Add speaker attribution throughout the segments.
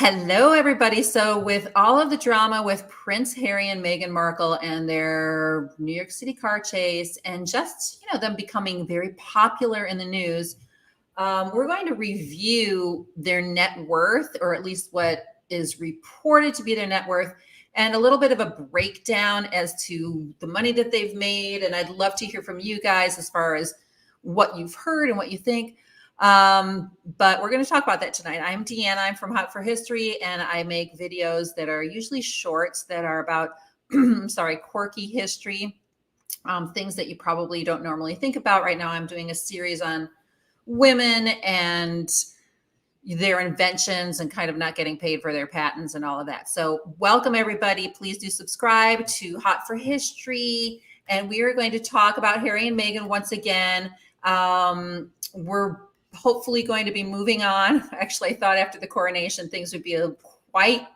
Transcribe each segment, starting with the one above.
Speaker 1: Hello, everybody. So with all of the drama with Prince Harry and Meghan Markle and their New York City car chase and just, them becoming very popular in the news, we're going to review their net worth, or at least what is reported to be their net worth, and a little bit of a breakdown as to the money that they've made. And I'd love to hear from you guys as far as what you've heard and what you think. But we're going to talk about that tonight. I'm Deanna. I'm from Hot for History, and I make videos that are usually shorts that are about, quirky history, things that you probably don't normally think about. Right now, I'm doing a series on women and their inventions and kind of not getting paid for their patents and all of that. So welcome, everybody. Please do subscribe to Hot for History. And we are going to talk about Harry and Meghan once again. We're hopefully going to be moving on. Actually, I thought after the coronation, things would be quite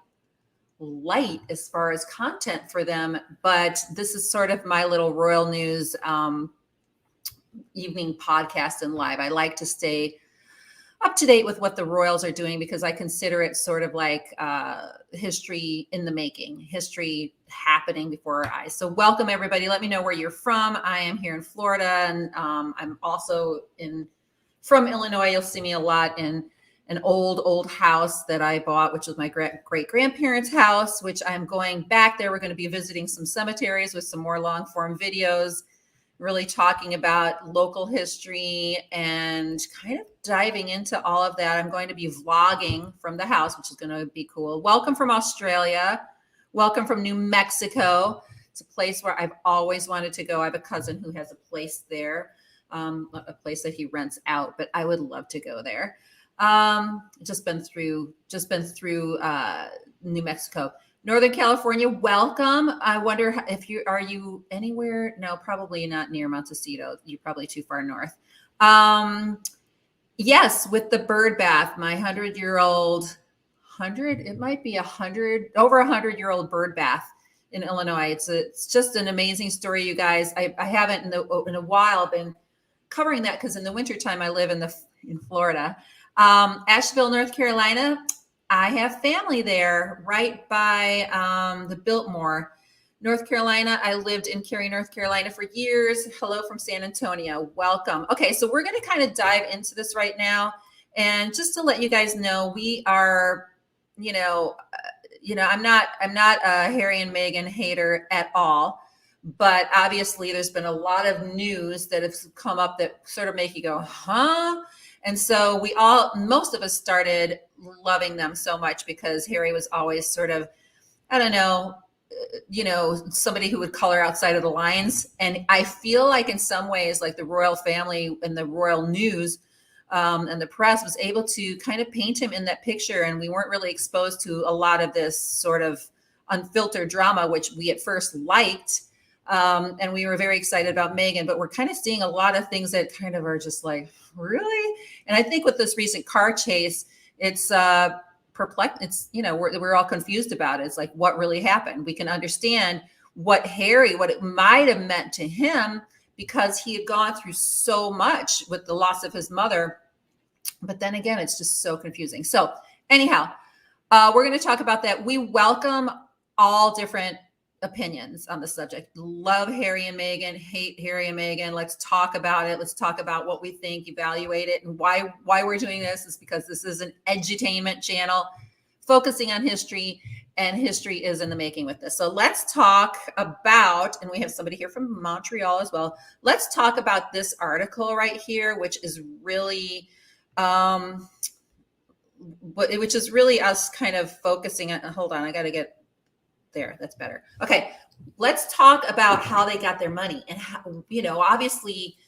Speaker 1: light as far as content for them. But this is sort of my little royal news evening podcast and live. I like to stay up to date with what the royals are doing because I consider it sort of like history in the making, history happening before our eyes. So welcome, everybody. Let me know where you're from. I am here in Florida, and I'm also from Illinois. You'll see me a lot in an old house that I bought, which was my great grandparents' house, which I'm going back there. We're going to be visiting some cemeteries with some more long form videos, really talking about local history and kind of diving into all of that. I'm going to be vlogging from the house, which is going to be cool. Welcome from Australia. Welcome from New Mexico. It's a place where I've always wanted to go. I have a cousin who has a place there. A place that he rents out, but I would love to go there. Just been through New Mexico. Northern California, welcome. I wonder if are you anywhere? No, probably not near Montecito. You're probably too far north. Yes, with the bird bath, my 100-year-old, it might be over 100-year-old bird bath in Illinois. It's just an amazing story, you guys. I haven't in a while been covering that because in the wintertime I live in Florida. Asheville, North Carolina. I have family there right by the Biltmore, North Carolina. I lived in Cary, North Carolina for years. Hello from San Antonio. Welcome. Okay, so we're going to kind of dive into this right now. And just to let you guys know, we are, I'm not a Harry and Meghan hater at all. But obviously, there's been a lot of news that have come up that sort of make you go, huh? And so most of us started loving them so much because Harry was always sort of, I don't know, somebody who would color outside of the lines. And I feel like in some ways, like the royal family and the royal news and the press was able to kind of paint him in that picture. And we weren't really exposed to a lot of this sort of unfiltered drama, which we at first liked. And we were very excited about Meghan, but we're kind of seeing a lot of things that kind of are just like, really? And I think with this recent car chase, it's perplexed. It's, we're all confused about it. It's like, what really happened? We can understand what it might have meant to him because he had gone through so much with the loss of his mother. But then again, it's just so confusing. So anyhow, we're going to talk about that. We welcome all different opinions on the subject. Love Harry and Meghan, hate Harry and Meghan. Let's talk about it. Let's talk about what we think, evaluate it, and why we're doing this is because this is an edutainment channel focusing on history, and history is in the making with this. So let's talk about, and we have somebody here from Montreal as well. Let's talk about this article right here, which is really us kind of focusing on, hold on, I got to get there. That's better. Okay. Let's talk about how they got their money and how, obviously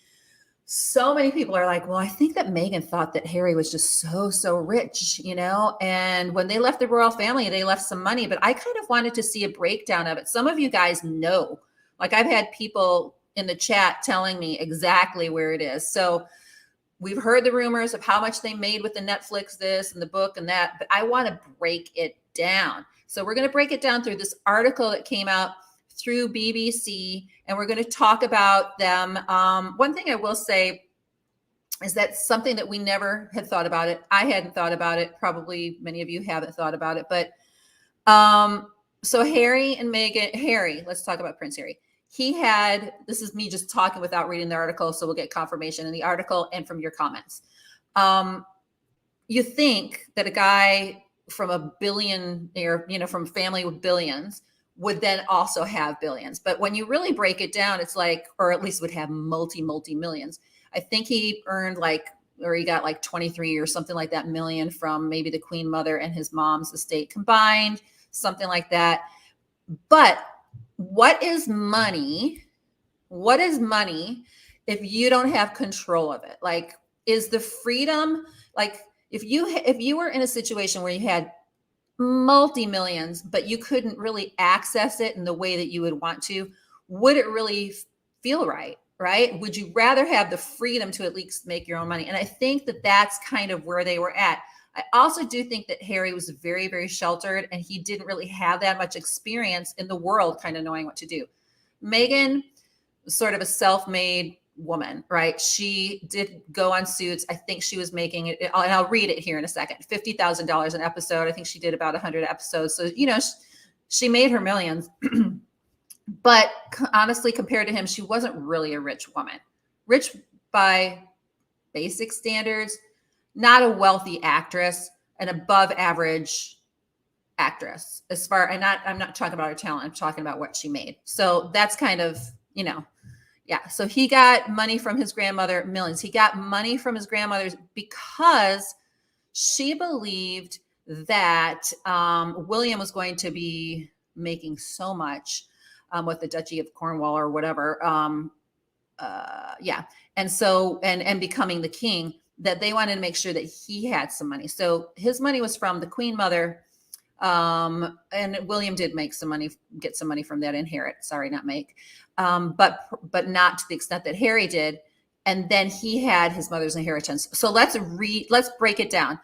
Speaker 1: so many people are like, well, I think that Meghan thought that Harry was just so rich, and when they left the royal family, they left some money, but I kind of wanted to see a breakdown of it. Some of you guys know, like I've had people in the chat telling me exactly where it is. So we've heard the rumors of how much they made with the Netflix, this and the book and that, but I want to break it down. So we're going to break it down through this article that came out through BBC, and we're going to talk about them. One thing I will say, Is that something that we never had thought about it? I hadn't thought about it. Probably many of you haven't thought about it, but so Harry and Meghan, Harry, let's talk about Prince Harry. He had, this is me just talking without reading the article, so we'll get confirmation in the article and from your comments. You think that a guy from a billionaire, from family with billions, would then also have billions. But when you really break it down, it's like, or at least would have multi millions. I think he earned he got like 23 or something like that million from maybe the Queen Mother and his mom's estate combined, something like that. But what is money? What is money if you don't have control of it? Like, is the freedom, like if you were in a situation where you had multi-millions, but you couldn't really access it in the way that you would want to, would it really feel right? Right? Would you rather have the freedom to at least make your own money? And I think that that's kind of where they were at. I also do think that Harry was very, very sheltered, and he didn't really have that much experience in the world, kind of knowing what to do. Meghan was sort of a self-made woman, right? She did go on Suits. I think she was making it, and I'll read it here in a second, $50,000 an episode. I think she did about 100 episodes. So, she made her millions. But honestly, compared to him, she wasn't really a rich woman. Rich by basic standards, not a wealthy actress, an above average actress. I'm not talking about her talent. I'm talking about what she made. So that's kind of, yeah. So he got money from his grandmother, millions. He got money from his grandmother because she believed that William was going to be making so much with the Duchy of Cornwall or whatever. Yeah. And so, and becoming the king, that they wanted to make sure that he had some money. So his money was from the Queen Mother. And William did get some money from that inherit. Sorry, not make. But not to the extent that Harry did. And then he had his mother's inheritance. So let's break it down.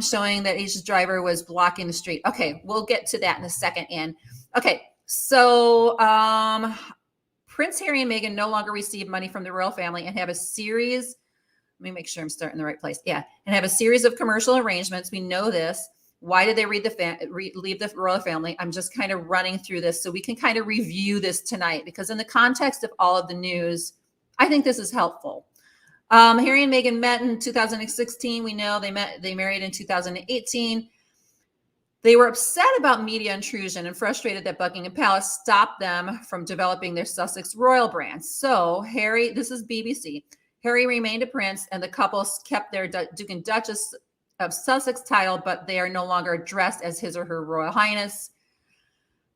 Speaker 1: Showing that Asia's driver was blocking the street. Okay. We'll get to that in a second. And okay. So, Prince Harry and Meghan no longer receive money from the royal family and have a series. Let me make sure I'm starting in the right place. Yeah. And have a series of commercial arrangements. We know this. Why did they leave the royal family? I'm just kind of running through this so we can kind of review this tonight, because in the context of all of the news, I think this is helpful. Harry and Meghan met in 2016. We know they married in 2018. They were upset about media intrusion and frustrated that Buckingham Palace stopped them from developing their Sussex royal brand. So Harry, this is BBC, Harry remained a prince, and the couple kept their Duke and Duchess of Sussex title, but they are no longer addressed as His or Her Royal Highness.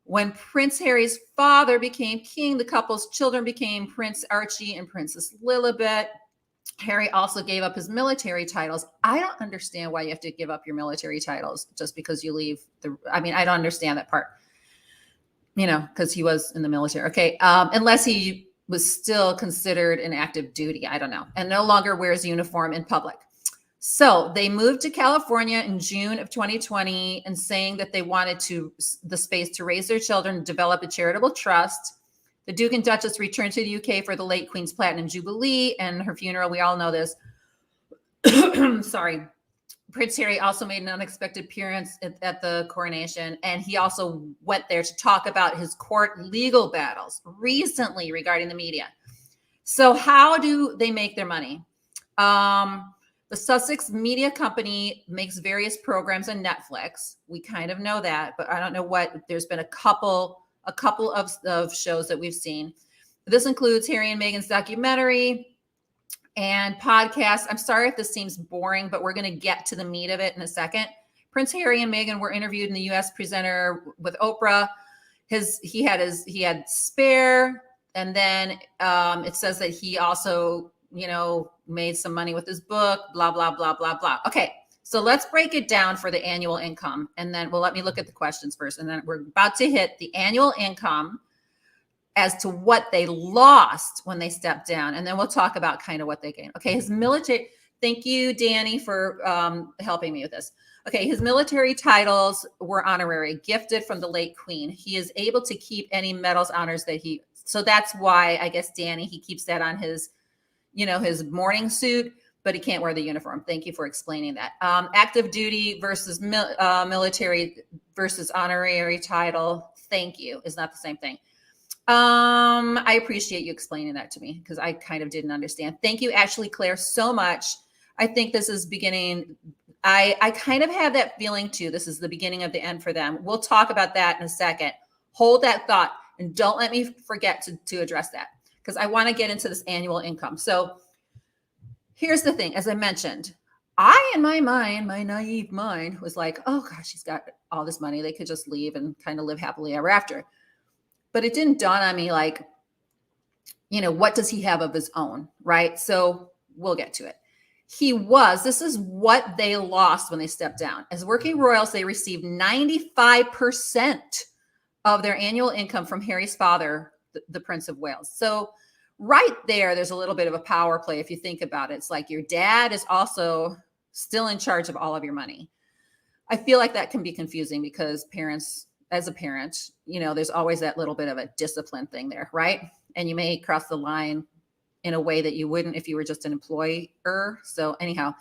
Speaker 1: When Prince Harry's father became king, the couple's children became Prince Archie and Princess Lilibet. Harry also gave up his military titles. I don't understand why you have to give up your military titles just because you leave I don't understand that part, because he was in the military. Okay. Unless he was still considered in active duty. I don't know. And no longer wears uniform in public. So they moved to California in June of 2020 and saying that they wanted the space to raise their children, develop a charitable trust. The Duke and Duchess returned to the UK for the late Queen's Platinum Jubilee and her funeral. We all know this. Sorry. Prince Harry also made an unexpected appearance at the coronation, and he also went there to talk about his court legal battles recently regarding the media. So how do they make their money? The Sussex Media Company makes various programs on Netflix. We kind of know that, but I don't know what. There's been a couple of shows that we've seen. This includes Harry and Meghan's documentary and podcast. I'm sorry if this seems boring, but we're going to get to the meat of it in a second. Prince Harry and Meghan were interviewed in the U.S. presenter with Oprah. He had Spare, and then it says that he also, made some money with his book. Blah blah blah blah blah. Okay. So let's break it down for the annual income. And then let me look at the questions first. And then we're about to hit the annual income as to what they lost when they stepped down. And then we'll talk about kind of what they gained. Okay. His military, thank you, Danny, for helping me with this. Okay. His military titles were honorary, gifted from the late Queen. He is able to keep any medals, honors so that's why I guess Danny, he keeps that on his, his morning suit. but he can't wear the uniform. Thank you for explaining that. Active duty versus military versus honorary title. Thank you. Is not the same thing. I appreciate you explaining that to me because I kind of didn't understand. Thank you, Ashley Claire, so much. I think this is beginning. I kind of had that feeling too. This is the beginning of the end for them. We'll talk about that in a second. Hold that thought and don't let me forget to address that because I want to get into this annual income. So here's the thing. As I mentioned, in my mind, my naive mind was like, oh gosh, he's got all this money. They could just leave and kind of live happily ever after. But it didn't dawn on me like, what does he have of his own, right? So we'll get to it. This is what they lost when they stepped down. As working royals, they received 95% of their annual income from Harry's father, the Prince of Wales. So right there's a little bit of a power play if you think about it. It's like your dad is also still in charge of all of your money. I feel like that can be confusing because as a parent, there's always that little bit of a discipline thing there, right? And you may cross the line in a way that you wouldn't if you were just an employer. So anyhow,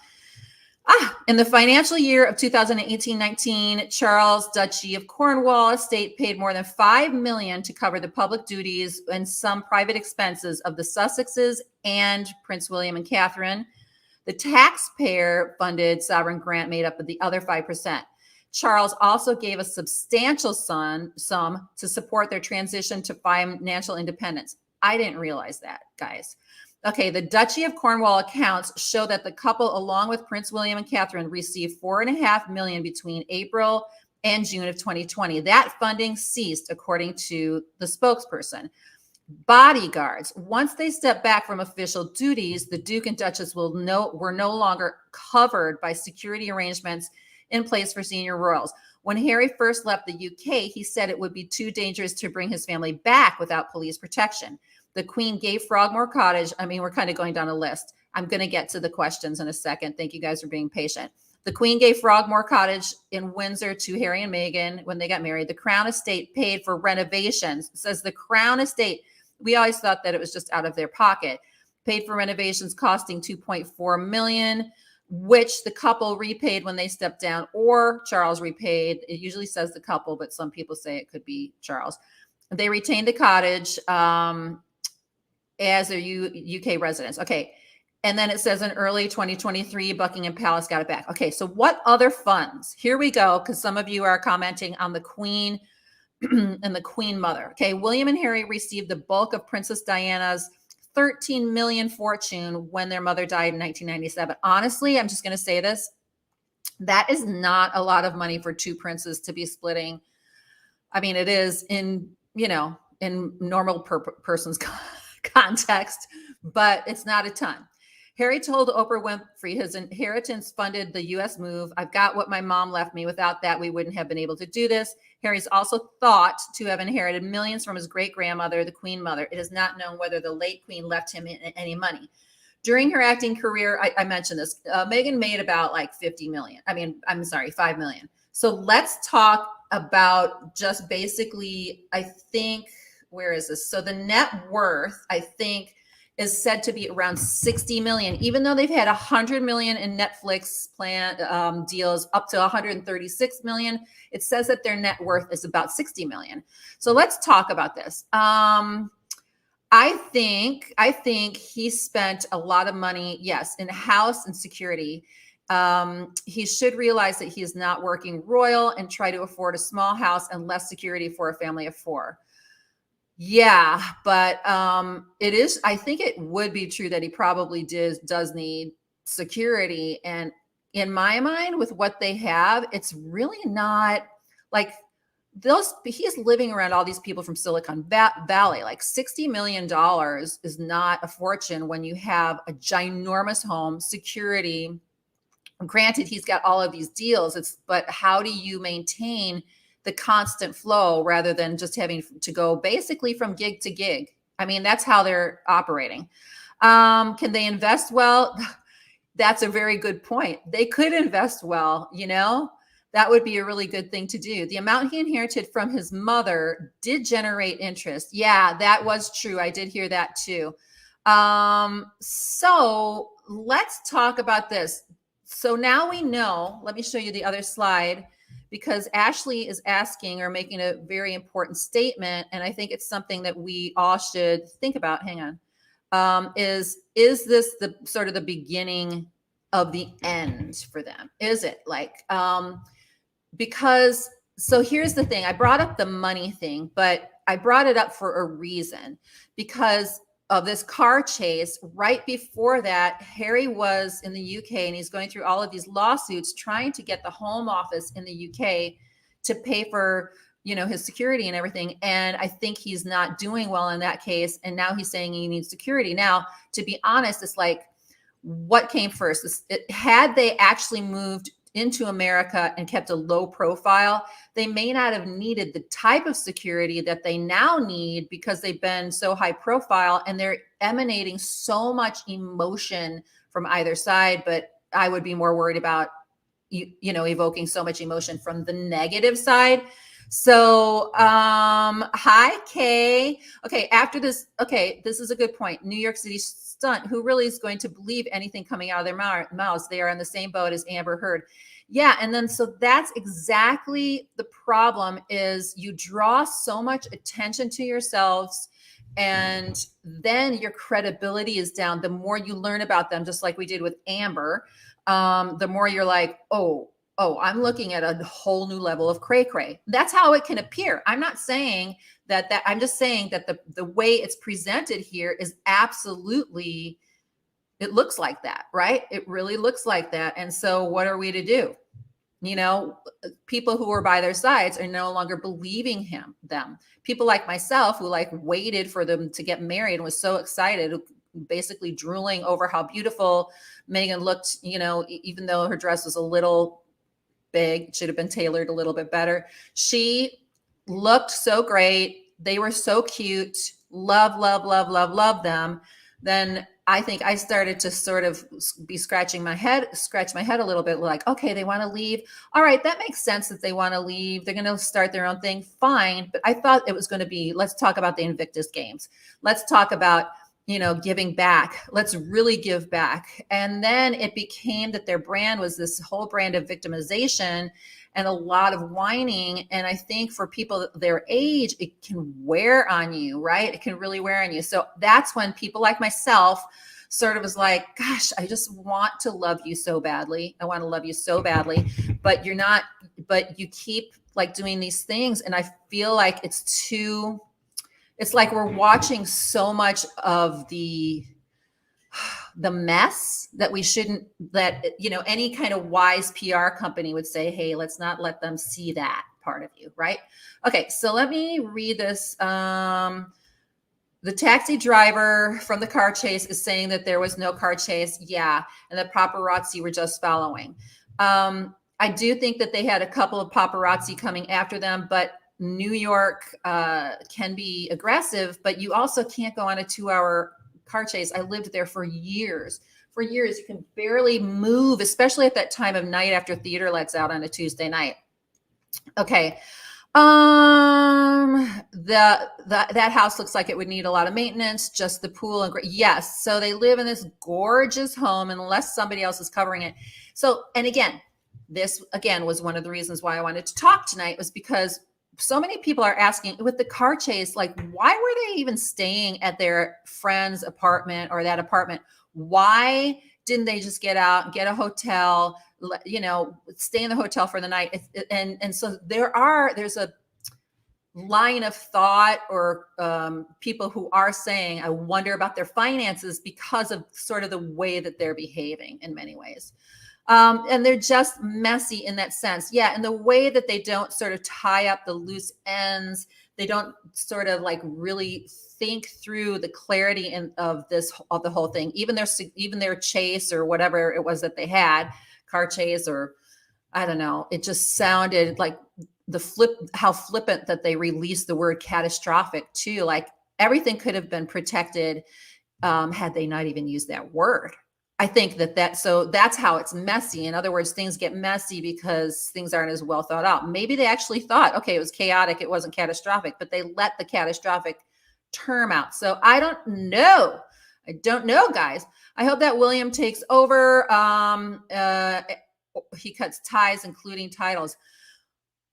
Speaker 1: in the financial year of 2018-19, Charles Duchy of Cornwall estate paid more than $5 million to cover the public duties and some private expenses of the Sussexes and Prince William and Catherine. The taxpayer-funded sovereign grant made up of the other 5%. Charles also gave a substantial sum to support their transition to financial independence. I didn't realize that, guys. Okay, the Duchy of Cornwall accounts show that the couple, along with Prince William and Catherine, received $4.5 million between April and June of 2020. That funding ceased, according to the spokesperson. Bodyguards. Once they stepped back from official duties, the Duke and Duchess were no longer covered by security arrangements in place for senior royals. When Harry first left the UK, he said it would be too dangerous to bring his family back without police protection. The Queen gave Frogmore Cottage. We're kind of going down a list. I'm going to get to the questions in a second. Thank you guys for being patient. The Queen gave Frogmore Cottage in Windsor to Harry and Meghan when they got married. The Crown Estate paid for renovations. It says the Crown Estate, we always thought that it was just out of their pocket, paid for renovations costing $2.4 million, which the couple repaid when they stepped down, or Charles repaid. It usually says the couple, but some people say it could be Charles. They retained the cottage as their UK residence. Okay. And then it says in early 2023, Buckingham Palace got it back. Okay. So what other funds? Here we go. Because some of you are commenting on the Queen and the Queen Mother. Okay. William and Harry received the bulk of Princess Diana's $13 million fortune when their mother died in 1997. Honestly, I'm just going to say this. That is not a lot of money for two princes to be splitting. It is in normal person's context, but it's not a ton. Harry told Oprah Winfrey his inheritance funded the U.S. move. I've got what my mom left me. Without that, we wouldn't have been able to do this. Harry's also thought to have inherited millions from his great-grandmother, the Queen Mother. It is not known whether the late Queen left him any money. During her acting career, I mentioned this, Meghan made about like $5 million. So let's talk about just basically, I think, where is this? So the net worth, I think, is said to be around 60 million, even though they've had 100 million in Netflix plan deals up to 136 million. It says that their net worth is about 60 million. So let's talk about this. I think he spent a lot of money, yes, in house and security. He should realize that he is not working royal and try to afford a small house and less security for a family of 4. Yeah, but I think it would be true that he probably does need security. And in my mind, with what they have, it's really not like he's living around all these people from Silicon Valley. Like $60 million is not a fortune when you have a ginormous home, security. Granted, he's got all of these deals. But how do you maintain the constant flow rather than just having to go basically from gig to gig? That's how they're operating. Can they invest well? That's a very good point. They could invest well, that would be a really good thing to do. The amount he inherited from his mother did generate interest. Yeah, that was true. I did hear that too. So let's talk about this. So now we know, let me show you the other slide, because Ashley is asking or making a very important statement. And I think it's something that we all should think about. Hang on. Is this the sort of the beginning of the end for them? Is it like, because, so here's the thing. I brought up the money thing, but I brought it up for a reason, because of this car chase. Right before that, Harry was in the UK and he's going through all of these lawsuits trying to get the Home Office in the UK to pay for, you know, his security and everything. And I think he's not doing well in that case. And now he's saying he needs security. Now, to be honest, it's like, what came first? Had they actually moved into America and kept a low profile, they may not have needed the type of security that they now need, because they've been so high profile and they're emanating so much emotion from either side. But I would be more worried about, you know, evoking so much emotion from the negative side. So, hi, Kay. Okay, after this, okay, this is a good point. New York City stunt. Who really is going to believe anything coming out of their mouths? They are in the same boat as Amber Heard. Yeah, and then so that's exactly the problem, is you draw so much attention to yourselves, and then your credibility is down. The more you learn about them, just like we did with Amber, the more you're like, oh, I'm looking at a whole new level of cray cray. That's how it can appear. I'm not saying that I'm just saying that the way it's presented here is absolutely, it looks like that, right? It really looks like that. And so what are we to do? You know, people who were by their sides are no longer believing them. People like myself, who like waited for them to get married and was so excited, basically drooling over how beautiful Meghan looked, you know, even though her dress was a little big, should have been tailored a little bit better. She looked so great. They were so cute. Love them. Then I think I started to sort of be scratch my head a little bit, like, okay, they want to leave. All right, that makes sense that they want to leave. They're going to start their own thing. Fine. But I thought it was going to be, let's talk about the Invictus Games. Let's talk about, you know, giving back. Let's really give back. And then it became that their brand was this whole brand of victimization and a lot of whining. And I think for people their age, it can wear on you, right? It can really wear on you. So that's when people like myself sort of was like, gosh, I just want to love you so badly. I want to love you so badly, but you're not, but you keep like doing these things. And I feel like it's like we're watching so much of the mess that we shouldn't, that, you know, any kind of wise PR company would say, hey, let's not let them see that part of you, right? Okay, so let me read this. The taxi driver from the car chase is saying that there was no car chase. Yeah, and the paparazzi were just following. I do think that they had a couple of paparazzi coming after them, but New York can be aggressive, but you also can't go on a 2-hour car chase. I lived there for years. For years, you can barely move, especially at that time of night after theater lets out on a Tuesday night. Okay. That house looks like it would need a lot of maintenance, just the pool. And yes. So they live in this gorgeous home unless somebody else is covering it. So, and again, this again was one of the reasons why I wanted to talk tonight, was because so many people are asking with the car chase, like, why were they even staying at their friend's apartment or that apartment? Why didn't they just get out and get a hotel, you know, stay in the hotel for the night? And so there's a line of thought or people who are saying, I wonder about their finances because of sort of the way that they're behaving in many ways. And they're just messy in that sense. Yeah. And the way that they don't sort of tie up the loose ends, they don't sort of like really think through the clarity of the whole thing. Even their chase or whatever it was that they had, car chase, or I don't know, it just sounded like how flippant that they released the word catastrophic too. Like everything could have been protected had they not even used that word. I think so that's how it's messy. In other words, things get messy because things aren't as well thought out. Maybe they actually thought, okay, it was chaotic, it wasn't catastrophic, but they let the catastrophic term out. So I don't know, guys. I hope that William takes over. He cuts ties, including titles.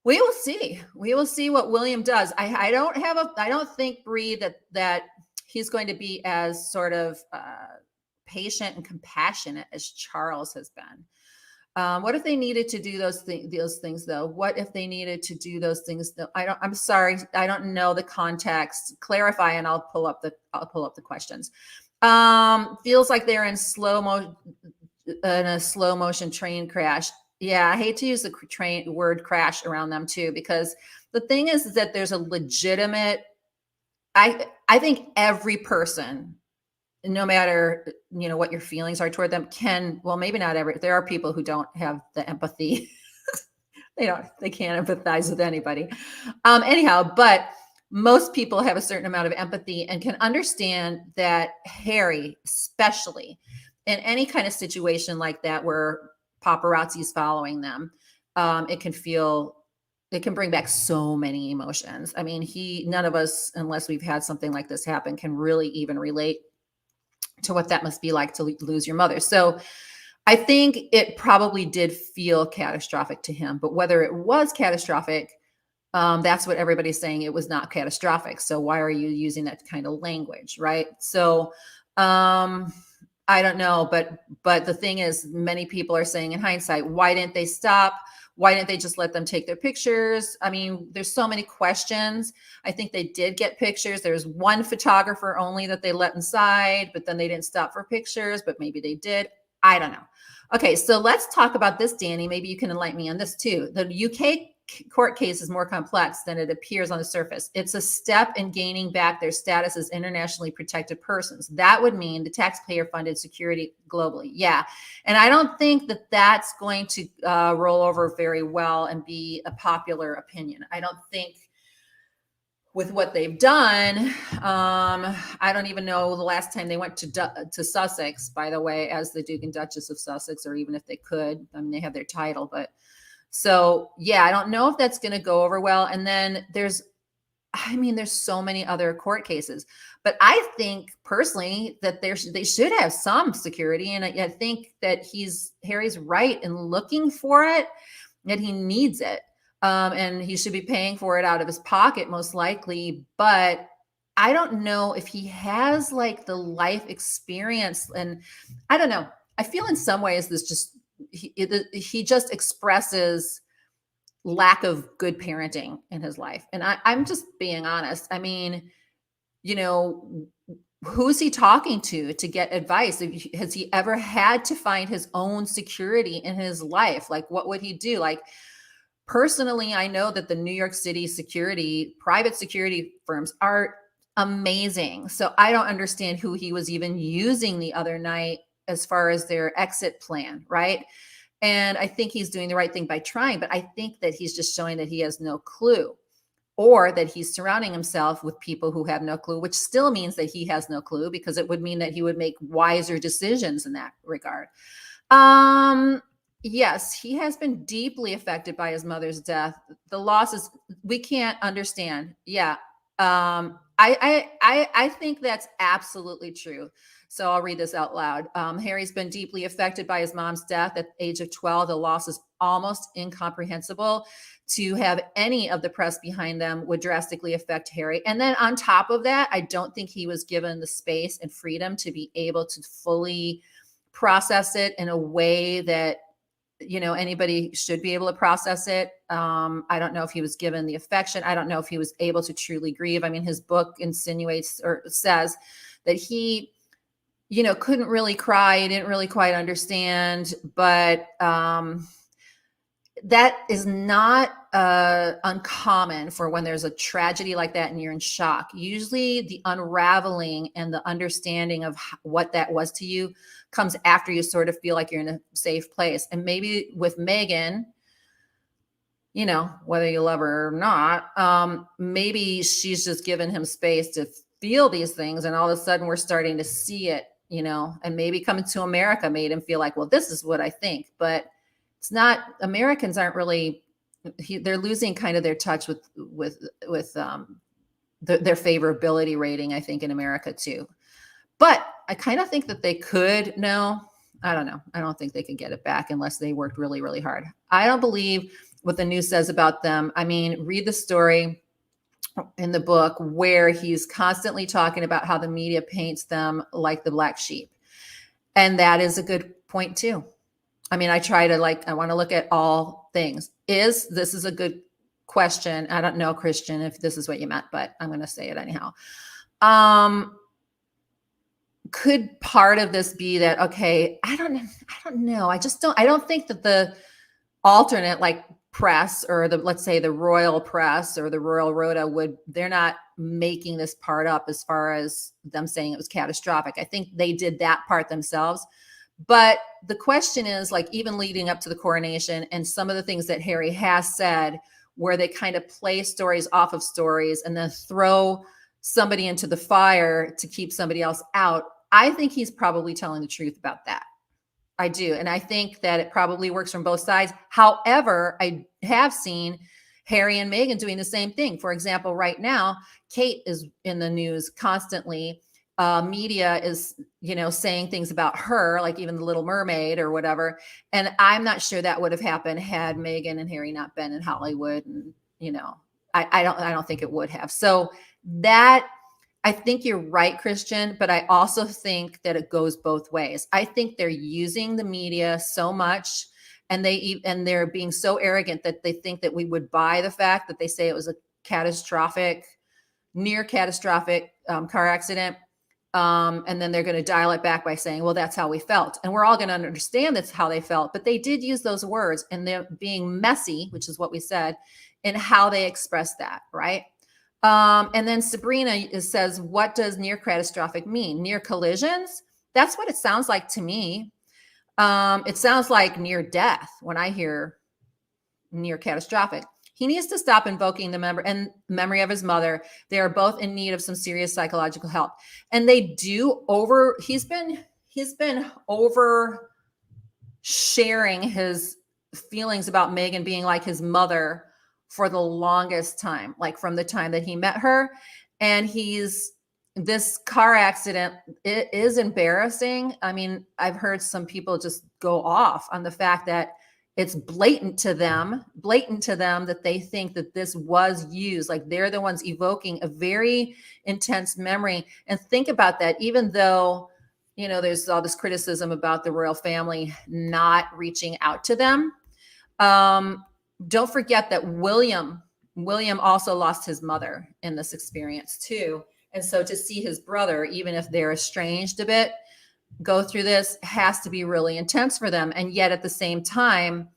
Speaker 1: We will see. We will see what William does. I don't think, Bree, that he's going to be as sort of patient and compassionate as Charles has been. What if they needed to do those things though? What if they needed to do those things though? I'm sorry. I don't know the context. Clarify and I'll pull up the questions. Feels like they're in a slow motion train crash. Yeah, I hate to use the word crash around them too, because the thing is that there's a legitimate, I think every person, no matter, what your feelings are toward them, well, maybe not there are people who don't have the empathy. They can't empathize with anybody. Anyhow, but most people have a certain amount of empathy and can understand that Harry, especially in any kind of situation like that where paparazzi is following them, it can bring back so many emotions. I mean, none of us, unless we've had something like this happen, can really even relate to what that must be like to lose your mother. So I think it probably did feel catastrophic to him, but whether it was catastrophic, that's what everybody's saying. It was not catastrophic. So why are you using that kind of language? Right. So, I don't know, but the thing is, many people are saying in hindsight, why didn't they stop? Why didn't they just let them take their pictures? I mean, there's so many questions. I think they did get pictures. There's one photographer only that they let inside, but then they didn't stop for pictures, but maybe they did. I don't know. Okay, so let's talk about this, Danny. Maybe you can enlighten me on this too. The UK court case is more complex than it appears on the surface. It's a step in gaining back their status as internationally protected persons. That would mean the taxpayer-funded security globally. Yeah, and I don't think that that's going to roll over very well and be a popular opinion. I don't think with what they've done, I don't even know the last time they went to Sussex, by the way, as the Duke and Duchess of Sussex, or even if they could. I mean, they have their title, but so yeah, I don't know if that's going to go over well. And then there's so many other court cases, but I think personally that they should have some security. And I think that Harry's right in looking for it, that he needs it. And he should be paying for it out of his pocket, most likely. But I don't know if he has like the life experience. And I don't know. I feel in some ways he just expresses lack of good parenting in his life. And I'm just being honest. I mean, who's he talking to get advice? Has he ever had to find his own security in his life? Like, what would he do? Like, personally, I know that the New York City private security firms are amazing. So I don't understand who he was even using the other night as far as their exit plan, right? And I think he's doing the right thing by trying, but I think that he's just showing that he has no clue, or that he's surrounding himself with people who have no clue, which still means that he has no clue, because it would mean that he would make wiser decisions in that regard. Yes, he has been deeply affected by his mother's death. The losses we can't understand. Yeah. I think that's absolutely true. So I'll read this out loud. Harry's been deeply affected by his mom's death at the age of 12. The loss is almost incomprehensible. To have any of the press behind them would drastically affect Harry. And then on top of that, I don't think he was given the space and freedom to be able to fully process it in a way that anybody should be able to process it. I don't know if he was given the affection. I don't know if he was able to truly grieve. I mean, his book insinuates or says that he, couldn't really cry. He didn't really quite understand, but that is not uncommon for when there's a tragedy like that and you're in shock. Usually the unraveling and the understanding of what that was to you comes after you sort of feel like you're in a safe place. And maybe with Meghan, whether you love her or not, maybe she's just given him space to feel these things. And all of a sudden we're starting to see it, and maybe coming to America made him feel like, well, this is what I think, but it's not. Americans aren't really, they're losing kind of their touch with their favorability rating, I think, in America too. But I kind of think that they could. No, I don't know. I don't think they could get it back unless they worked really, really hard. I don't believe what the news says about them. I mean, read the story in the book where he's constantly talking about how the media paints them like the black sheep. And that is a good point too. I mean, I try to I want to look at all things. This is a good question. I don't know, Christian, if this is what you meant, but I'm going to say it anyhow. Could part of this be that, okay, I don't know. I don't think that the alternate press or let's say the royal press or the royal rota they're not making this part up as far as them saying it was catastrophic. I think they did that part themselves. But the question is, even leading up to the coronation and some of the things that Harry has said, where they kind of play stories off of stories and then throw somebody into the fire to keep somebody else out. I think he's probably telling the truth about that. I do. And I think that it probably works from both sides. However, I have seen Harry and Meghan doing the same thing. For example, right now, Kate is in the news constantly. Media is, saying things about her, like even the Little Mermaid or whatever. And I'm not sure that would have happened had Meghan and Harry not been in Hollywood. And, I don't think it would have. So I think you're right, Christian, but I also think that it goes both ways. I think they're using the media so much and they're being so arrogant that they think that we would buy the fact that they say it was a near catastrophic car accident. And then they're going to dial it back by saying, well, that's how we felt. And we're all going to understand that's how they felt. But they did use those words and they're being messy, which is what we said, in how they express that, right? And then Sabrina says, what does near catastrophic mean? Near collisions? That's what it sounds like to me. It sounds like near death when I hear near catastrophic. He needs to stop invoking the memory of his mother. They are both in need of some serious psychological help. And they do he's been over sharing his feelings about Meghan being like his mother for the longest time, from the time that he met her. And this car accident, it is embarrassing. I mean, I've heard some people just go off on the fact that it's blatant to them that they think that this was used. They're the ones evoking a very intense memory. And think about that, even though, there's all this criticism about the royal family not reaching out to them. Don't forget that William also lost his mother in this experience too. And so to see his brother, even if they're estranged a bit, go through this has to be really intense for them. And yet at the same time,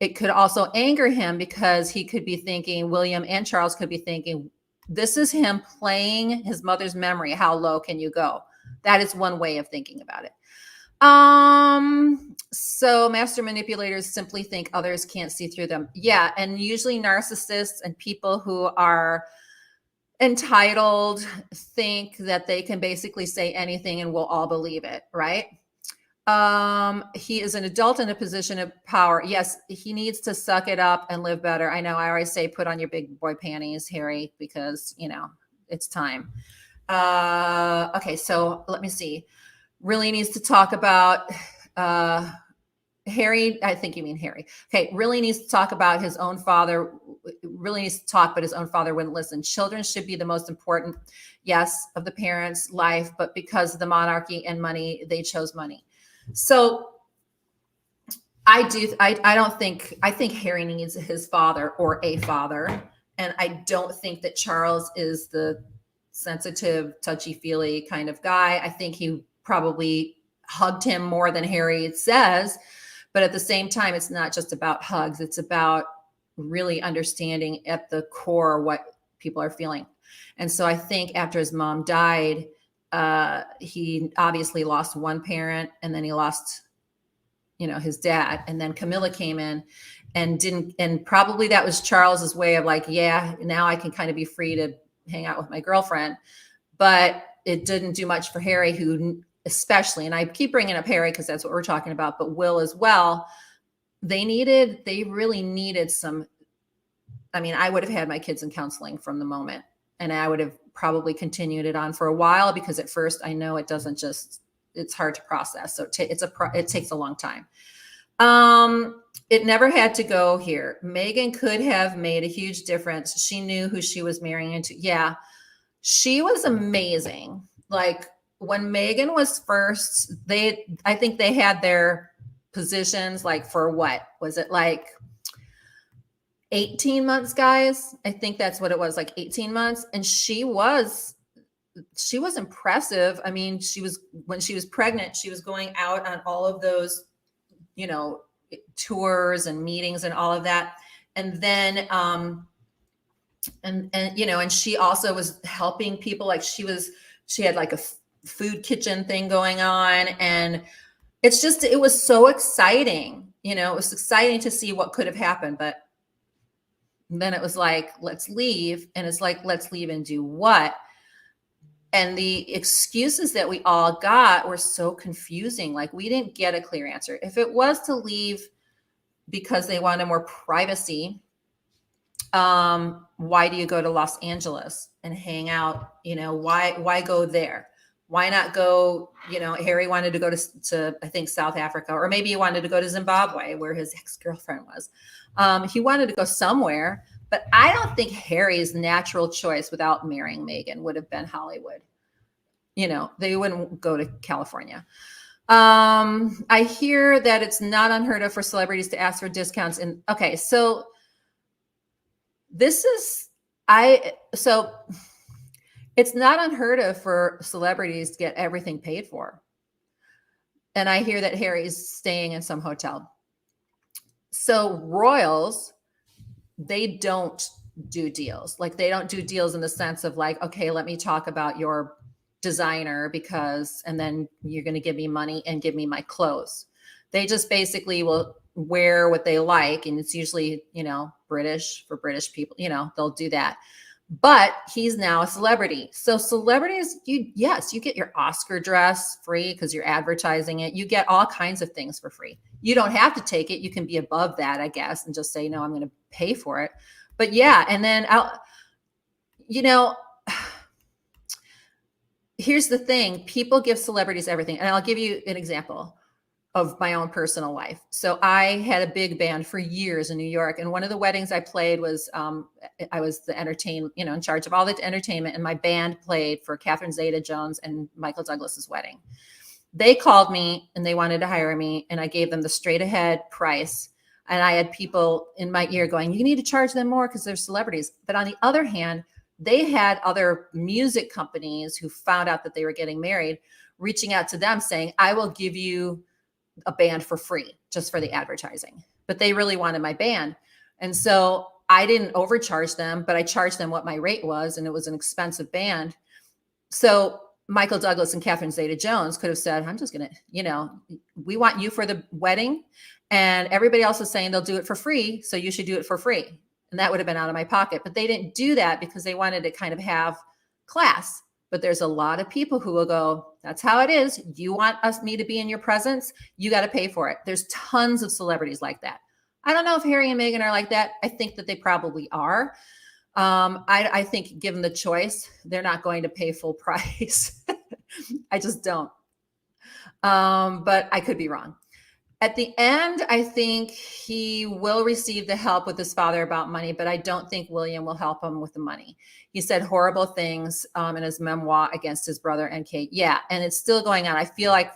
Speaker 1: it could also anger him because he could be thinking, William and Charles could be thinking, this is him playing his mother's memory. How low can you go? That is one way of thinking about it. So master manipulators simply think others can't see through them. Yeah. And usually narcissists and people who are entitled think that they can basically say anything and we'll all believe it. Right. He is an adult in a position of power. Yes. He needs to suck it up and live better. I know I always say, put on your big boy panties, Harry, because it's time. Okay. So let me see. Really needs to talk about, Harry, I think you mean Harry. Okay, really needs to talk about his own father, really needs to talk, but his own father wouldn't listen. Children should be the most important, yes, of the parents' life, but because of the monarchy and money, they chose money. So I think Harry needs his father or a father. And I don't think that Charles is the sensitive, touchy-feely kind of guy. I think he probably hugged him more than Harry says. But at the same time, it's not just about hugs. It's about really understanding at the core what people are feeling. And so I think after his mom died, he obviously lost one parent and then he lost, his dad. And then Camilla came in and probably that was Charles's way of yeah, now I can kind of be free to hang out with my girlfriend. But it didn't do much for Harry, who especially, and I keep bringing up Harry because that's what we're talking about, but Will as well. They really needed some. I mean, I would have had my kids in counseling from the moment, and I would have probably continued it on for a while, because at first I know it doesn't just, it's hard to process. So it takes a long time. It never had to go here. Meghan could have made a huge difference. She knew who she was marrying into. Yeah, she was amazing. Like when Meghan was first, I think they had their positions like for what was it, like 18 months, guys? I think that's what it was, like 18 months. And she was impressive. I mean, when she was pregnant, she was going out on all of those, tours and meetings and all of that. And then, and she also was helping people. Like she had like a food kitchen thing going on. And it was so exciting. It was exciting to see what could have happened, but then it was like, let's leave. And it's like, let's leave and do what? And the excuses that we all got were so confusing. Like we didn't get a clear answer. If it was to leave because they wanted more privacy, why do you go to Los Angeles and hang out? Why go there? Why not go, Harry wanted to go to I think South Africa, or maybe he wanted to go to Zimbabwe where his ex-girlfriend was. He wanted to go somewhere, but I don't think Harry's natural choice without marrying Meghan would have been Hollywood. They wouldn't go to California. I hear that it's not unheard of for celebrities to ask for discounts. Okay, so it's not unheard of for celebrities to get everything paid for. And I hear that Harry's staying in some hotel. So royals, they don't do deals. Like they don't do deals in the sense of like, okay, let me talk about your designer and then you're going to give me money and give me my clothes. They just basically will wear what they like. And it's usually, British for British people, they'll do that. But he's now a celebrity. So celebrities, you get your Oscar dress free because you're advertising it. You get all kinds of things for free. You don't have to take it. You can be above that, I guess, and just say, no, I'm going to pay for it. But yeah, and then here's the thing. People give celebrities everything. And I'll give you an example of my own personal life. So I had a big band for years in New York. And one of the weddings I played was, I was the entertainment, in charge of all the entertainment. And my band played for Catherine Zeta-Jones and Michael Douglas's wedding. They called me and they wanted to hire me. And I gave them the straight ahead price. And I had people in my ear going, you need to charge them more because they're celebrities. But on the other hand, they had other music companies who found out that they were getting married, reaching out to them saying, I will give you a band for free just for the advertising. But they really wanted my band. And so I didn't overcharge them, but I charged them what my rate was. And it was an expensive band. So Michael Douglas and Catherine Zeta-Jones could have said, I'm just going to, we want you for the wedding. And everybody else is saying they'll do it for free. So you should do it for free. And that would have been out of my pocket. But they didn't do that because they wanted to kind of have class. But there's a lot of people who will go, that's how it is. You want me to be in your presence? You got to pay for it. There's tons of celebrities like that. I don't know if Harry and Meghan are like that. I think that they probably are. I think given the choice, they're not going to pay full price. I just don't. But I could be wrong. At the end, I think he will receive the help with his father about money, but I don't think William will help him with the money. He said horrible things in his memoir against his brother and Kate. Yeah, and it's still going on. I feel like,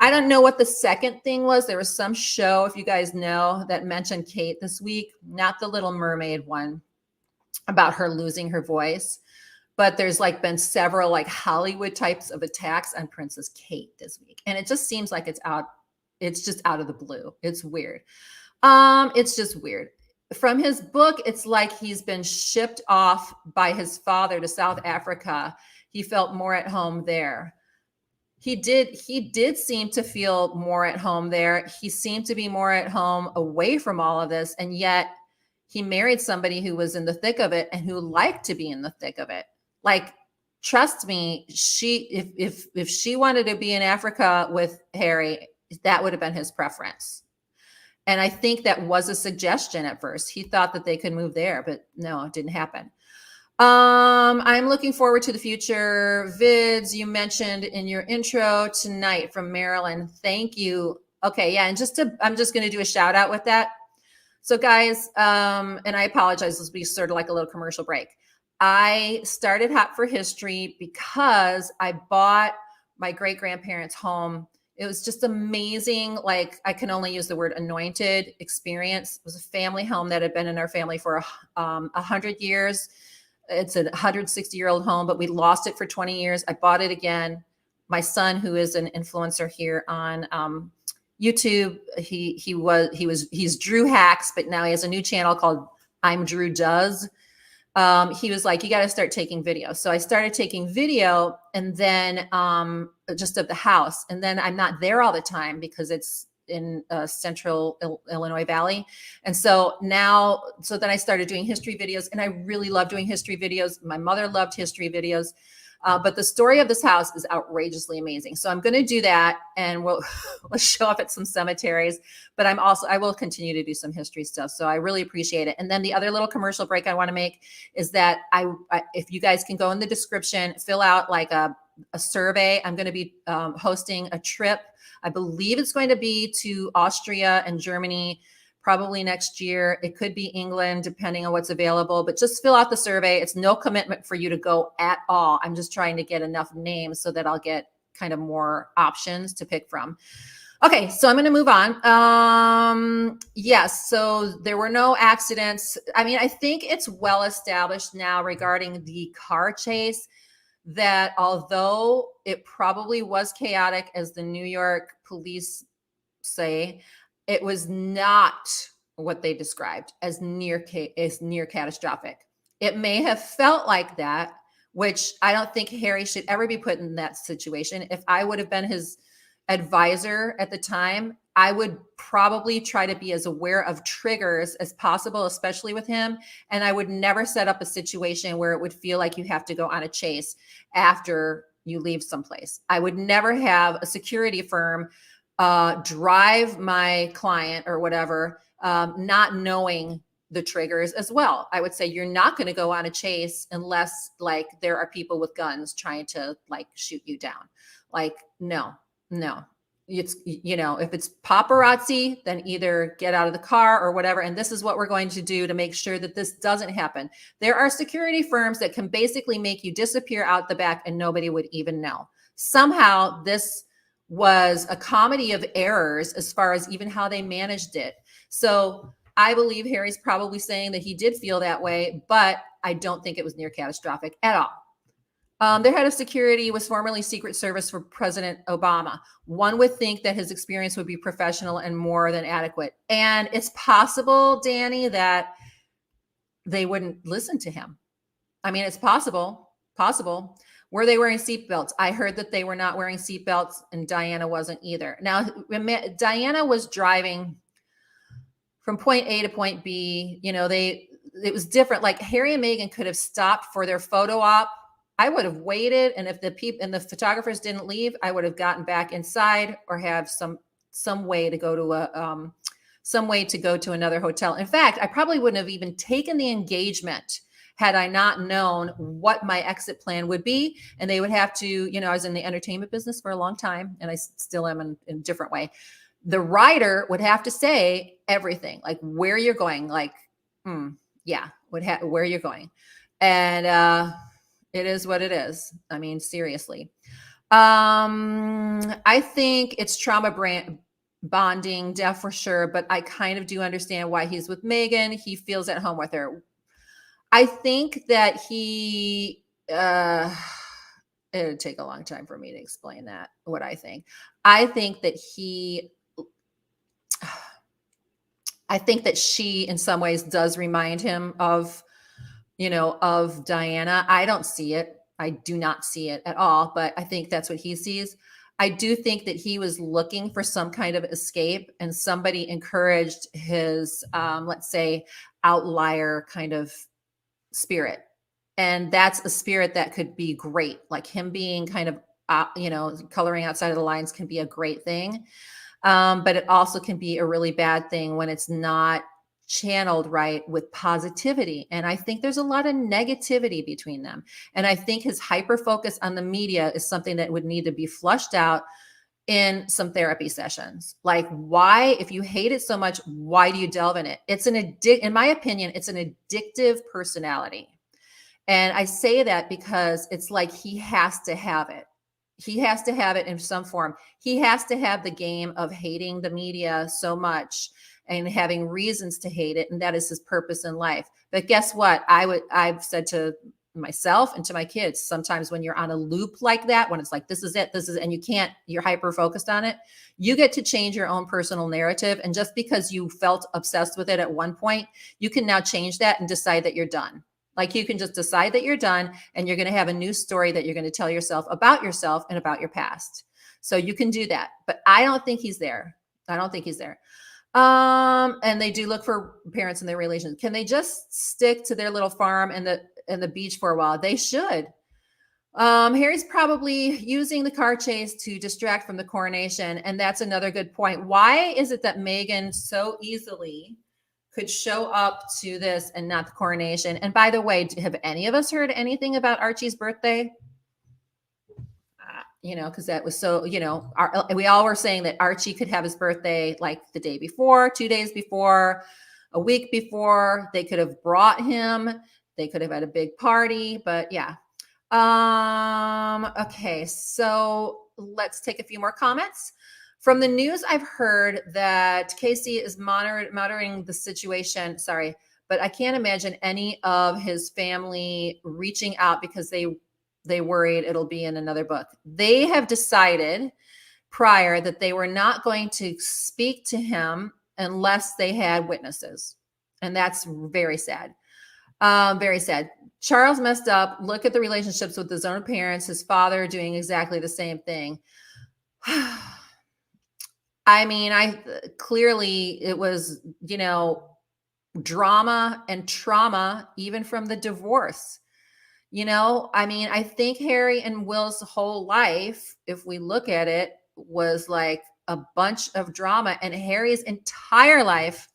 Speaker 1: I don't know what the second thing was. There was some show, if you guys know, that mentioned Kate this week, not the Little Mermaid one, about her losing her voice. But there's like been several like Hollywood types of attacks on Princess Kate this week. And it just seems like it's just out of the blue. It's weird. It's just weird. From his book, it's like he's been shipped off by his father to South Africa. He felt more at home there. He did seem to feel more at home there. He seemed to be more at home away from all of this. And yet he married somebody who was in the thick of it and who liked to be in the thick of it. Like, trust me, if she wanted to be in Africa with Harry, that would have been his preference. And I think that was a suggestion at first. He thought that they could move there, but no, it didn't happen. I'm looking forward to the future vids you mentioned in your intro tonight from Maryland. Thank you. Okay, yeah, and I'm just going to do a shout out with that. So, guys, and I apologize, this will be sort of like a little commercial break. I started Hop for History because I bought my great grandparents' home. It was just amazing. Like, I can only use the word anointed experience. It was a family home that had been in our family for 100 years. It's a 160-year-old home, but we lost it for 20 years. I bought it again. My son, who is an influencer here on YouTube, he's Drew Hacks, but now he has a new channel called I'm Drew Does. He was like, you got to start taking video. So I started taking video, and then just of the house. And then I'm not there all the time because it's in central Illinois Valley. And so then I started doing history videos, and I really love doing history videos. My mother loved history videos. But the story of this house is outrageously amazing. So I'm going to do that, and we'll show up at some cemeteries, but I will continue to do some history stuff. So I really appreciate it. And then the other little commercial break I want to make is that if you guys can go in the description, fill out like a survey. I'm going to be hosting a trip. I believe it's going to be to Austria and Germany, probably next year. It could be England, depending on what's available, but just fill out the survey. It's no commitment for you to go at all. I'm just trying to get enough names so that I'll get kind of more options to pick from. Okay, so I'm going to move on. Yes, so there were no accidents. I mean, I think it's well established now regarding the car chase that although it probably was chaotic, as the New York police say, it was not what they described as near catastrophic. It may have felt like that, which I don't think Harry should ever be put in that situation. If I would have been his advisor at the time, I would probably try to be as aware of triggers as possible, especially with him. And I would never set up a situation where it would feel like you have to go on a chase after you leave someplace. I would never have a security firm drive my client or whatever, not knowing the triggers as well. I would say you're not going to go on a chase unless like there are people with guns trying to like shoot you down. Like, no. It's, if it's paparazzi, then either get out of the car or whatever. And this is what we're going to do to make sure that this doesn't happen. There are security firms that can basically make you disappear out the back and nobody would even know. Somehow this was a comedy of errors as far as even how they managed it. So I believe Harry's probably saying that he did feel that way, but I don't think it was near catastrophic at all. Their head of security was formerly Secret Service for President Obama. One would think that his experience would be professional and more than adequate. And it's possible, Danny, that they wouldn't listen to him. I mean, it's possible. Were they wearing seatbelts? I heard that they were not wearing seatbelts, and Diana wasn't either. Now, Diana was driving from point A to point B. It was different. Like Harry and Meghan could have stopped for their photo op. I would have waited, and if the photographers didn't leave, I would have gotten back inside or have some way to go to another hotel. In fact, I probably wouldn't have even taken the engagement had I not known what my exit plan would be. And they would have to, I was in the entertainment business for a long time, and I still am in a different way. The writer would have to say everything, like where you're going, like, where you're going. And it is what it is. I mean, seriously. I think it's trauma bonding, for sure, but I kind of do understand why he's with Meghan. He feels at home with her. I think that it would take a long time for me to explain that, what I think. I think that she in some ways does remind him of Diana. I don't see it. I do not see it at all, but I think that's what he sees. I do think that he was looking for some kind of escape, and somebody encouraged his, let's say, outlier kind of spirit. And that's a spirit that could be great. Like him being kind of, coloring outside of the lines can be a great thing. But it also can be a really bad thing when it's not channeled right with positivity. And I think there's a lot of negativity between them. And I think his hyper focus on the media is something that would need to be flushed out in some therapy sessions. Like, why, if you hate it so much, why do you delve in it? It's in my opinion, it's an addictive personality. And I say that because it's like he has to have it. He has to have it in some form. He has to have the game of hating the media so much and having reasons to hate it. And that is his purpose in life. But guess what? I've said to myself and to my kids, sometimes when you're on a loop like that, when it's like, this is it, and you can't, you're hyper focused on it, you get to change your own personal narrative. And just because you felt obsessed with it at one point, you can now change that and decide that you're done. Like, you can just decide that you're done and you're going to have a new story that you're going to tell yourself and about your past. So you can do that. But I don't think he's there. I don't think he's there. And they do look for parents in their relations. Can they just stick to their little farm and the beach for a while? They should. Harry's probably using the car chase to distract from the coronation. And that's another good point. Why is it that Meghan so easily could show up to this and not the coronation? And by the way, have any of us heard anything about Archie's birthday? Because that was so, we all were saying that Archie could have his birthday like the day before, 2 days before, a week before. They could have brought him. They could have had a big party, but yeah. Okay, so let's take a few more comments. From the news, I've heard that Casey is monitoring the situation. Sorry, but I can't imagine any of his family reaching out because they worried it'll be in another book. They have decided prior that they were not going to speak to him unless they had witnesses. And that's very sad. Very sad. Charles messed up. Look at the relationships with his own parents, his father doing exactly the same thing. I mean, clearly it was, drama and trauma, even from the divorce. I mean, I think Harry and Will's whole life, if we look at it, was like a bunch of drama. And Harry's entire life,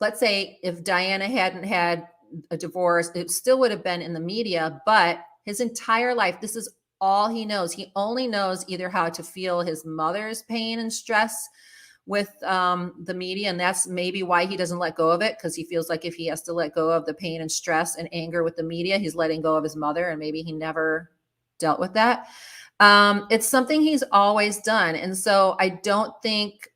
Speaker 1: let's say if Diana hadn't had a divorce, it still would have been in the media, but his entire life, this is all he knows. He only knows either how to feel his mother's pain and stress with the media. And that's maybe why he doesn't let go of it, because he feels like if he has to let go of the pain and stress and anger with the media, he's letting go of his mother. And maybe he never dealt with that. It's something he's always done. And so I don't think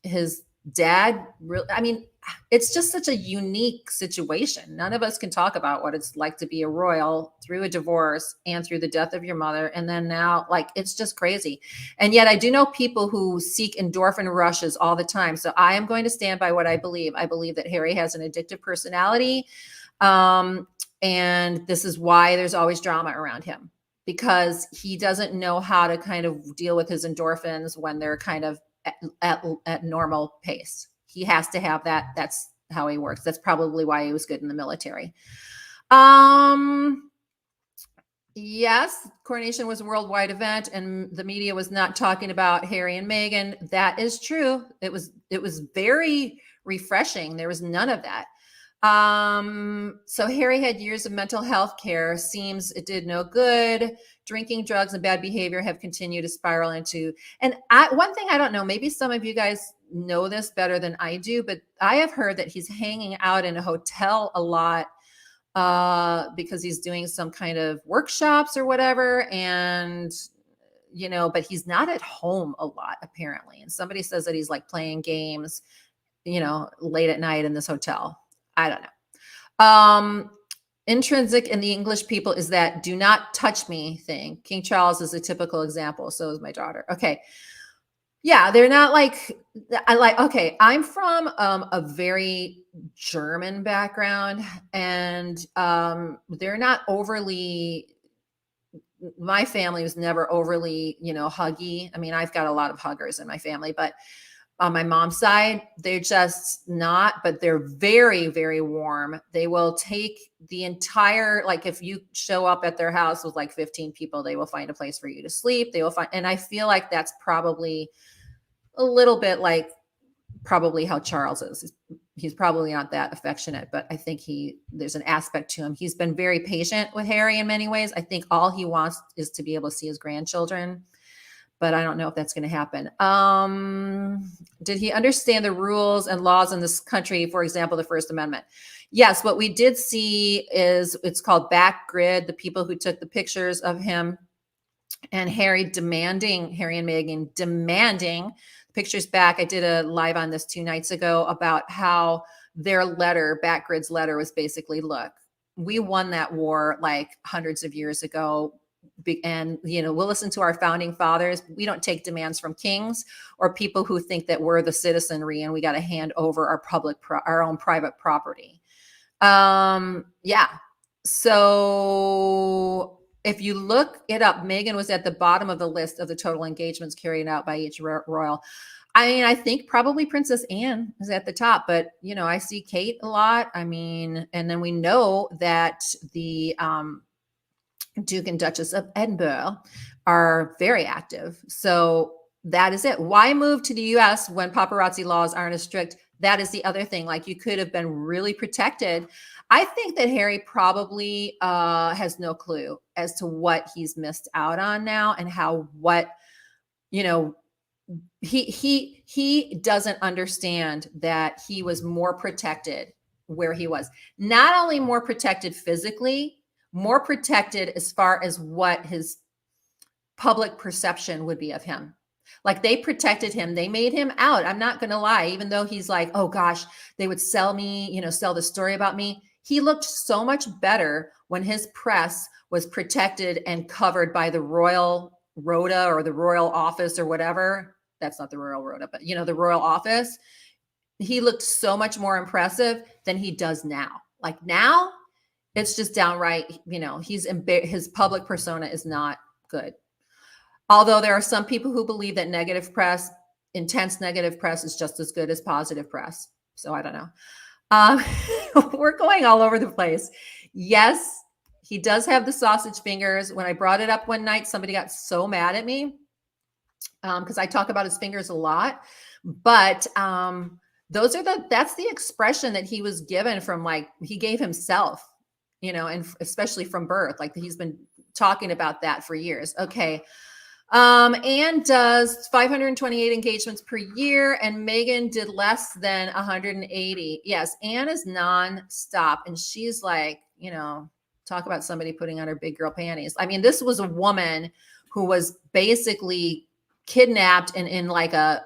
Speaker 1: his dad really, I mean, it's just such a unique situation. None of us can talk about what it's like to be a royal through a divorce and through the death of your mother. And then now, like, it's just crazy. And yet I do know people who seek endorphin rushes all the time. So I am going to stand by what I believe. I believe that Harry has an addictive personality. And this is why there's always drama around him, because he doesn't know how to kind of deal with his endorphins when they're kind of at normal pace. He has to have that. That's how he works. That's probably why he was good in the military. Yes, coronation was a worldwide event and the media was not talking about Harry and Meghan. That is true. It was very refreshing. There was none of that. So Harry had years of mental health care. Seems it did no good. Drinking, drugs, and bad behavior have continued to spiral into. And one thing I don't know, maybe some of you guys know this better than I do, but I have heard that he's hanging out in a hotel a lot because he's doing some kind of workshops or whatever. And, but he's not at home a lot, apparently. And somebody says that he's like playing games, late at night in this hotel. I don't know. Intrinsic in the English people is that do not touch me thing. King Charles is a typical example. So is my daughter. Okay. Yeah, they're not like, okay, I'm from a very German background, and they're not overly, my family was never overly, huggy. I mean, I've got a lot of huggers in my family, but on my mom's side, they're just not, but they're very, very warm. They will take the entire, like if you show up at their house with like 15 people, they will find a place for you to sleep. They will find, and I feel like that's probably a little bit like probably how Charles is. he's probably not that affectionate, but I think there's an aspect to him. He's been very patient with Harry in many ways. I think all he wants is to be able to see his grandchildren, but I don't know if that's going to happen. Did he understand the rules and laws in this country? For example, the First Amendment. Yes. What we did see is it's called back grid. The people who took the pictures of him and Harry and Meghan demanding pictures back. I did a live on this 2 nights ago about how their letter, Backgrid's letter, was basically, look, we won that war like hundreds of years ago. And, we'll listen to our founding fathers. We don't take demands from kings or people who think that we're the citizenry and we got to hand over our own private property. Yeah. So if you look it up, Meghan was at the bottom of the list of the total engagements carried out by each royal. I mean, I think probably Princess Anne is at the top, but I see Kate a lot. I mean, and then we know that the Duke and Duchess of Edinburgh are very active. So that is it. Why move to the US when paparazzi laws aren't as strict? That is the other thing. Like, you could have been really protected. I think that Harry probably has no clue as to what he's missed out on now and he doesn't understand that he was more protected where he was. Not only more protected physically, more protected as far as what his public perception would be of him. Like, they protected him. They made him out. I'm not going to lie. Even though he's like, oh gosh, they would sell me, sell the story about me. He looked so much better when his press was protected and covered by the Royal Rota or the Royal Office or whatever. That's not the Royal Rota, but the Royal Office. He looked so much more impressive than he does now. Like, now it's just downright, his public persona is not good. Although there are some people who believe that intense negative press is just as good as positive press. So I don't know. We're going all over the place. Yes, he does have the sausage fingers. When I brought it up one night, somebody got so mad at me because I talk about his fingers a lot. But that's the expression that he was given from, he gave himself, and especially from birth. Like, he's been talking about that for years. Okay. Anne does 528 engagements per year, and Meghan did less than 180. Yes, Anne is nonstop, and she's like, talk about somebody putting on her big girl panties. I mean, this was a woman who was basically kidnapped and in like a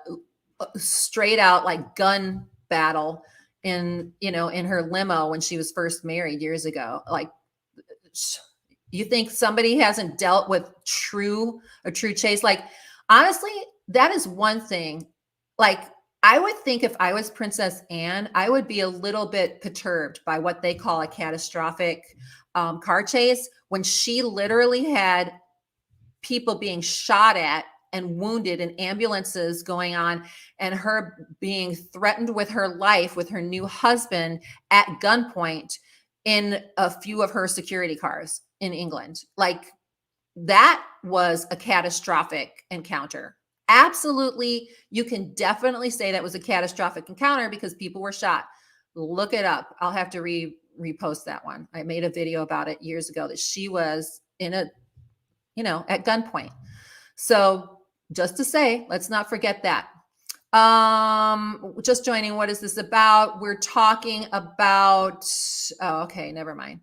Speaker 1: straight out like gun battle in her limo when she was first married years ago. Like, you think somebody hasn't dealt with a true chase? Like, honestly, that is one thing. Like, I would think if I was Princess Anne, I would be a little bit perturbed by what they call a catastrophic car chase, when she literally had people being shot at and wounded and ambulances going on, and her being threatened with her life with her new husband at gunpoint in a few of her security cars in England. Like, that was a catastrophic encounter. Absolutely. You can definitely say that was a catastrophic encounter because people were shot. Look it up. I'll have to repost that one. I made a video about it years ago that she was at gunpoint. So just to say, let's not forget that. Just joining. What is this about? We're talking about, okay, never mind.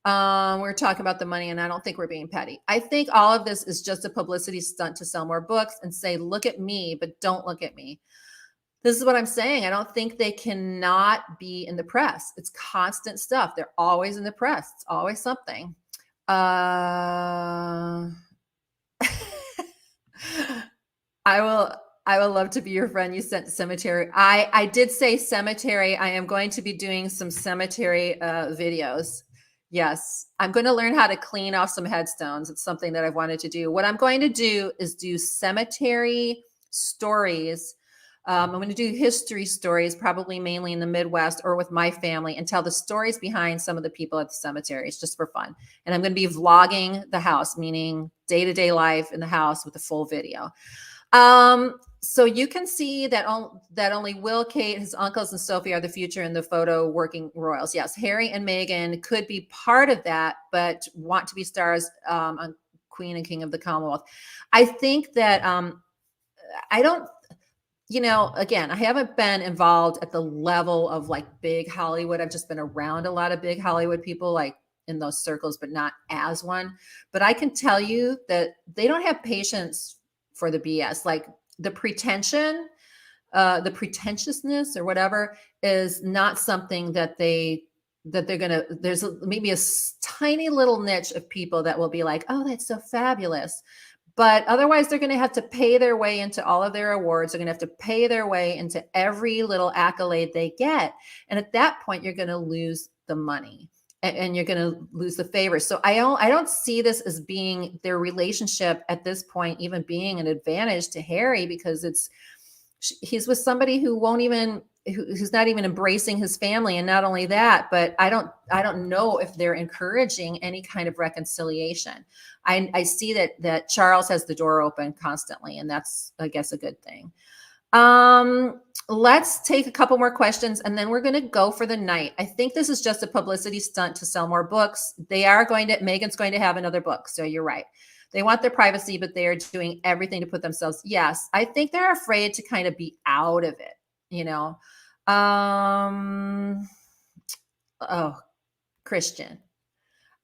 Speaker 1: We're talking about the money, and I don't think we're being petty. I think all of this is just a publicity stunt to sell more books and say, look at me, but don't look at me. This is what I'm saying. I don't think they cannot be in the press. It's constant stuff. They're always in the press. It's always something. I will love to be your friend. You sent cemetery. I did say cemetery. I am going to be doing some cemetery videos. Yes, I'm going to learn how to clean off some headstones. It's something that I've wanted to do. What I'm going to do is do cemetery stories. I'm going to do history stories, probably mainly in the Midwest or with my family, and tell the stories behind some of the people at the cemeteries, just for fun. And I'm going to be vlogging the house, meaning day-to-day life in the house with a full video. So you can see that that only Will, Kate, his uncles, and Sophie are the future in the photo working royals. Yes, Harry and Meghan could be part of that, but want to be stars on Queen and King of the Commonwealth. I think that I don't, again, I haven't been involved at the level of like big Hollywood. I've just been around a lot of big Hollywood people, like in those circles, but not as one. But I can tell you that they don't have patience for the BS. Like the pretension, the pretentiousness or whatever is not something that they're gonna. There's maybe a tiny little niche of people that will be like, oh, that's so fabulous. But otherwise, they're going to have to pay their way into all of their awards. They're going to have to pay their way into every little accolade they get. And at that point, you're going to lose the money and you're going to lose the favor. So I don't see this as being their relationship at this point, even being an advantage to Harry, because he's with somebody who won't even who's not even embracing his family. And not only that, but I don't know if they're encouraging any kind of reconciliation. I see that Charles has the door open constantly, and that's, I guess, a good thing. Let's take a couple more questions and then we're going to go for the night. I think this is just a publicity stunt to sell more books. Meghan's going to have another book. So you're right. They want their privacy, but they are doing everything to put themselves. Yes. I think they're afraid to kind of be out of it, Oh, Christian.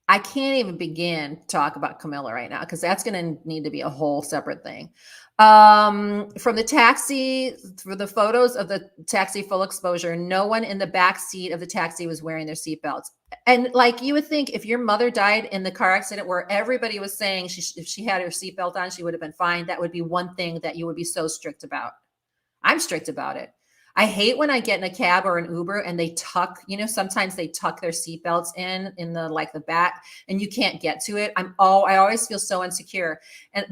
Speaker 1: I can't even begin to talk about Camilla right now because that's going to need to be a whole separate thing. From the taxi, for the photos of the taxi full exposure, no one in the back seat of the taxi was wearing their seatbelts. And like you would think, if your mother died in the car accident where everybody was saying if she had her seatbelt on, she would have been fine, that would be one thing that you would be so strict about. I'm strict about it. I hate when I get in a cab or an Uber and they tuck, sometimes they tuck their seatbelts in the back and you can't get to it. I always feel so insecure.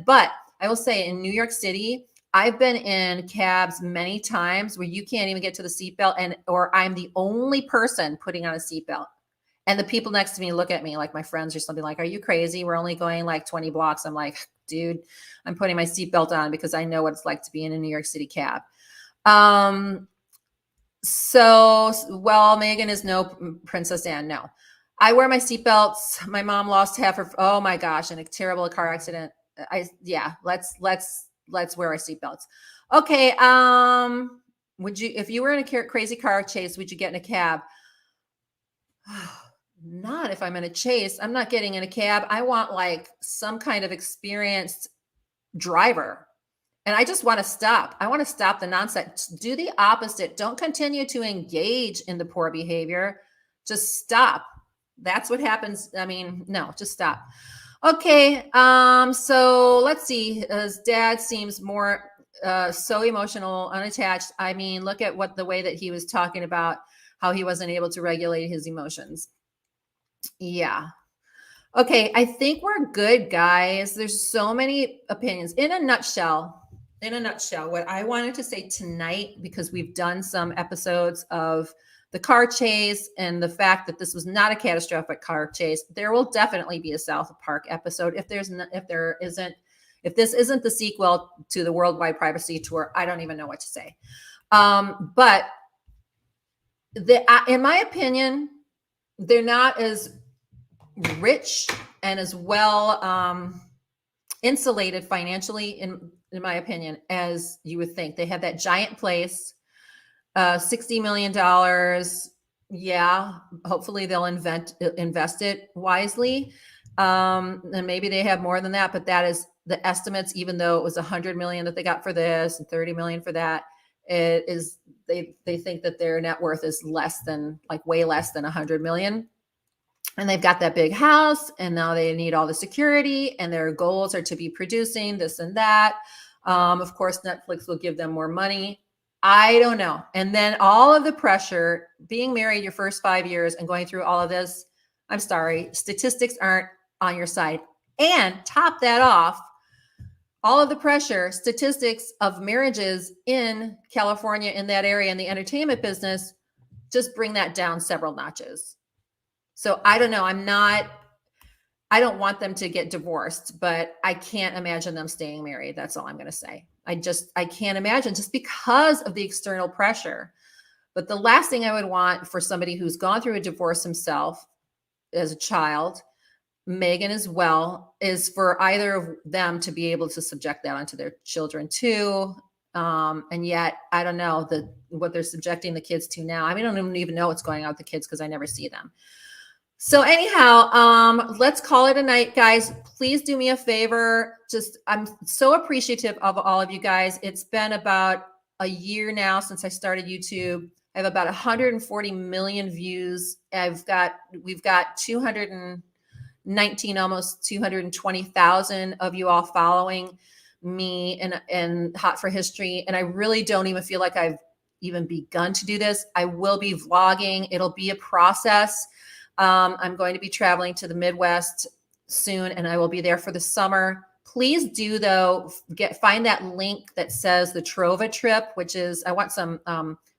Speaker 1: But I will say in New York City, I've been in cabs many times where you can't even get to the seatbelt or I'm the only person putting on a seatbelt. And the people next to me look at me like my friends or something like, are you crazy? We're only going like 20 blocks. I'm like, dude, I'm putting my seatbelt on because I know what it's like to be in a New York City cab. Meghan is no Princess Anne. No, I wear my seatbelts. My mom lost half her, oh my gosh, in a terrible car accident. Let's wear our seatbelts. Okay. If you were in a crazy car chase, would you get in a cab? Not if I'm in a chase. I'm not getting in a cab. I want like some kind of experienced driver. And I just want to stop. I want to stop the nonsense. Do the opposite. Don't continue to engage in the poor behavior. Just stop. That's what happens. I mean, no, just stop. Okay. So let's see. His dad seems more so emotional, unattached. I mean, look at the way that he was talking about how he wasn't able to regulate his emotions. Yeah. Okay. I think we're good, guys. There's so many opinions. In a nutshell, what I wanted to say tonight, because we've done some episodes of the car chase and the fact that this was not a catastrophic car chase, there will definitely be a South Park episode. If this isn't the sequel to the Worldwide Privacy Tour, I don't even know what to say. But in my opinion, they're not as rich and as well insulated financially, in my opinion, as you would think. They have that giant place, $60 million. Yeah, hopefully they'll invest it wisely. And maybe they have more than that, but that is the estimates, even though it was $100 million that they got for this and $30 million for that. It is, they think that their net worth is way less than $100 million. And they've got that big house and now they need all the security and their goals are to be producing this and that. Of course, Netflix will give them more money. I don't know. And then all of the pressure, being married your first 5 years and going through all of this, I'm sorry, statistics aren't on your side. And top that off, all of the pressure, statistics of marriages in California, in that area, in the entertainment business, just bring that down several notches. So I don't know. I don't want them to get divorced, but I can't imagine them staying married. That's all I'm going to say. I can't imagine, just because of the external pressure. But the last thing I would want for somebody who's gone through a divorce himself as a child, Meghan as well, is for either of them to be able to subject that onto their children too. And yet, I don't know what they're subjecting the kids to now. I mean, I don't even know what's going on with the kids because I never see them. So anyhow, let's call it a night, guys. Please do me a favor. I'm so appreciative of all of you guys. It's been about a year now since I started YouTube. I have about 140 million views. We've got 219, almost 220,000 of you all following me and Hot for History. And I really don't even feel like I've even begun to do this. I will be vlogging. It'll be a process. I'm going to be traveling to the Midwest soon, and I will be there for the summer. Please do, though, find that link that says the Trova trip, which is, I want some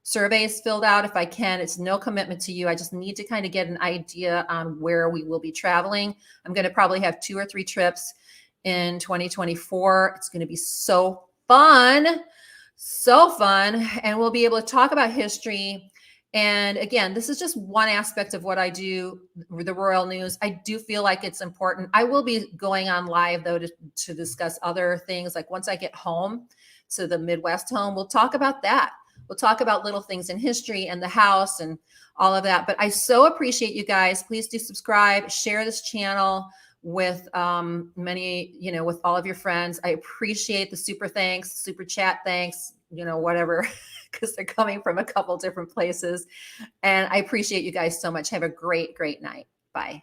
Speaker 1: surveys filled out if I can. It's no commitment to you. I just need to kind of get an idea on where we will be traveling. I'm going to probably have 2 or 3 trips in 2024. It's going to be so fun, and we'll be able to talk about history. And again, this is just one aspect of what I do, the royal news. I do feel like it's important. I will be going on live, though, to discuss other things. Like once I get home to the Midwest home, we'll talk about that. We'll talk about little things in history and the house and all of that. But I so appreciate you guys. Please do subscribe, share this channel with with all of your friends. I appreciate the super thanks, super chat thanks, whatever, because they're coming from a couple different places. And I appreciate you guys so much. Have a great, great night. Bye.